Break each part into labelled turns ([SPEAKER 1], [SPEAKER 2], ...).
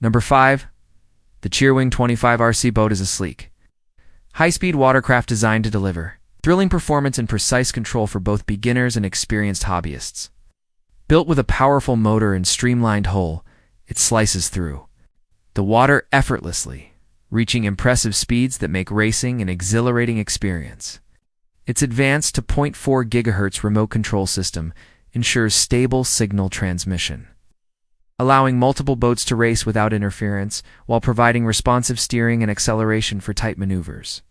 [SPEAKER 1] Number 5. The Cheerwing 25 RC boat is a sleek, high-speed watercraft designed to deliver thrilling performance and precise control for both beginners and experienced hobbyists. Built with a powerful motor and streamlined hull, it slices through the water effortlessly, reaching impressive speeds that make racing an exhilarating experience. Its advanced 2.4 GHz remote control system ensures stable signal transmission, allowing multiple boats to race without interference while providing responsive steering and acceleration for tight maneuvers.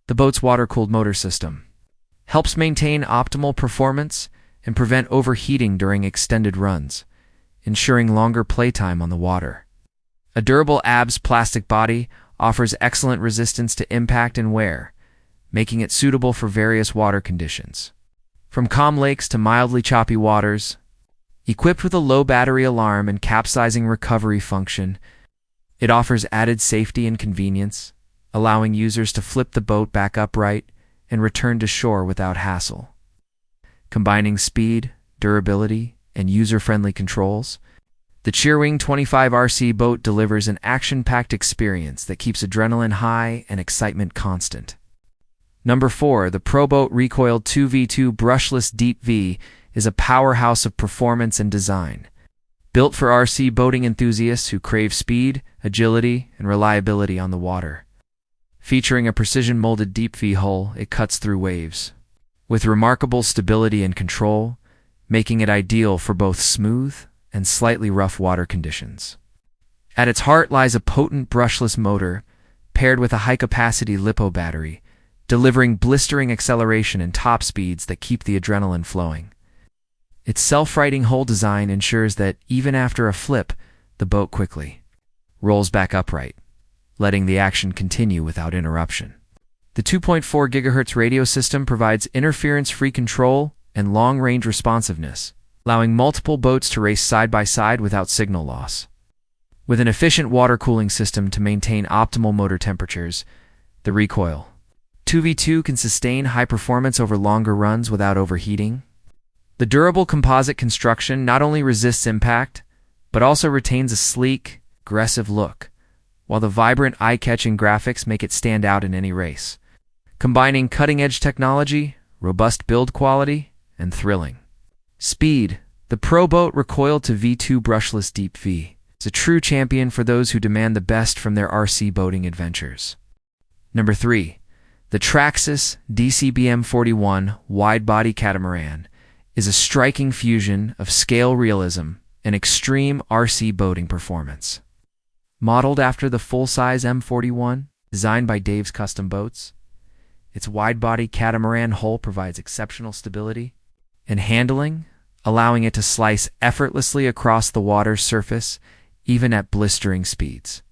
[SPEAKER 1] The boat's water-cooled motor system helps maintain optimal performance and prevent overheating during extended runs, ensuring longer playtime on the water. A durable ABS plastic body offers excellent resistance to impact and wear, making it suitable for various water conditions. From calm lakes to mildly choppy waters, equipped with a low battery alarm and capsizing recovery function, it offers added safety and convenience, allowing users to flip the boat back upright and return to shore without hassle. Combining speed, durability, and user-friendly controls, the Cheerwing 25 RC boat delivers an action-packed experience that keeps adrenaline high and excitement constant. Number 4. The ProBoat Recoil 2v2 Brushless Deep V is a powerhouse of performance and design. Built for RC boating enthusiasts who crave speed, agility, and reliability on the water. Featuring a precision-molded deep V hull, it cuts through waves with remarkable stability and control, making it ideal for both smooth and slightly rough water conditions. At its heart lies a potent brushless motor paired with a high-capacity LiPo battery, delivering blistering acceleration and top speeds that keep the adrenaline flowing. Its self-righting hull design ensures that even after a flip, the boat quickly rolls back upright, letting the action continue without interruption. The 2.4 GHz radio system provides interference-free control and long-range responsiveness, allowing multiple boats to race side by side without signal loss. With an efficient water cooling system to maintain optimal motor temperatures, the Recoil 2v2 can sustain high performance over longer runs without overheating. The durable composite construction not only resists impact, but also retains a sleek, aggressive look, while the vibrant, eye-catching graphics make it stand out in any race. Combining cutting-edge technology, robust build quality, and thrilling speed, the ProBoat Recoil to V2 Brushless Deep V is a true champion for those who demand the best from their RC boating adventures. Number 3. The Traxxas DCB M41 Widebody Catamaran is a striking fusion of scale realism and extreme RC boating performance. Modeled after the full-size M41, designed by Dave's Custom Boats, its wide-body catamaran hull provides exceptional stability and handling, allowing it to slice effortlessly across the water's surface, even at blistering speeds.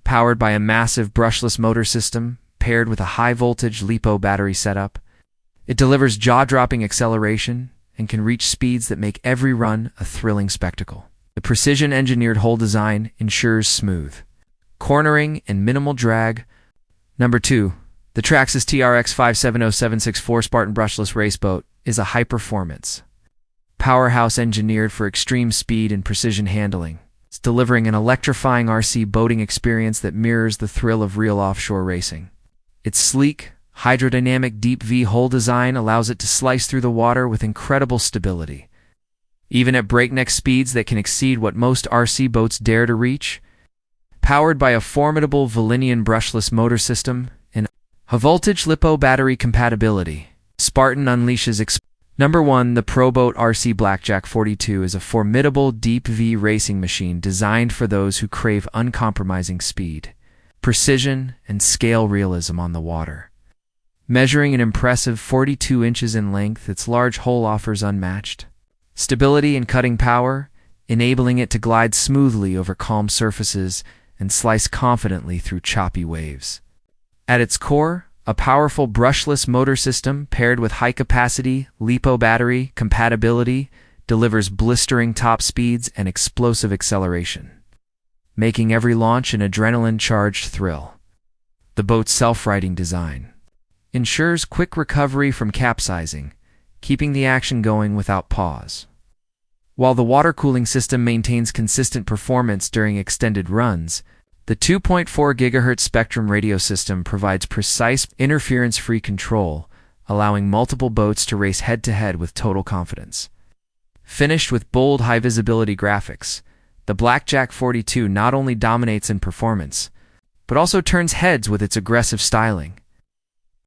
[SPEAKER 1] Powered by a massive brushless motor system paired with a high-voltage LiPo battery setup, it delivers jaw-dropping acceleration and can reach speeds that make every run a thrilling spectacle. The precision-engineered hull design ensures smooth cornering and minimal drag. Number 2. The Traxxas TRX 570764 Spartan brushless race boat is a high-performance powerhouse engineered for extreme speed and precision handling. It's delivering an electrifying RC boating experience that mirrors the thrill of real offshore racing. Its sleek, hydrodynamic deep V hull design allows it to slice through the water with incredible stability. Even at breakneck speeds that can exceed what most RC boats dare to reach. Powered by a formidable Volinian brushless motor system and high-voltage LiPo battery compatibility, Spartan unleashes Number 1. The ProBoat RC Blackjack 42 is a formidable deep V racing machine designed for those who crave uncompromising speed, precision, and scale realism on the water. Measuring an impressive 42 inches in length, its large hull offers unmatched stability and cutting power, enabling it to glide smoothly over calm surfaces and slice confidently through choppy waves. At its core, a powerful brushless motor system paired with high-capacity LiPo battery compatibility delivers blistering top speeds and explosive acceleration, making every launch an adrenaline-charged thrill. The boat's self-righting design ensures quick recovery from capsizing, keeping the action going without pause. While the water cooling system maintains consistent performance during extended runs, the 2.4 GHz Spectrum radio system provides precise, interference-free control, allowing multiple boats to race head-to-head with total confidence. Finished with bold, high-visibility graphics, the Blackjack 42 not only dominates in performance, but also turns heads with its aggressive styling.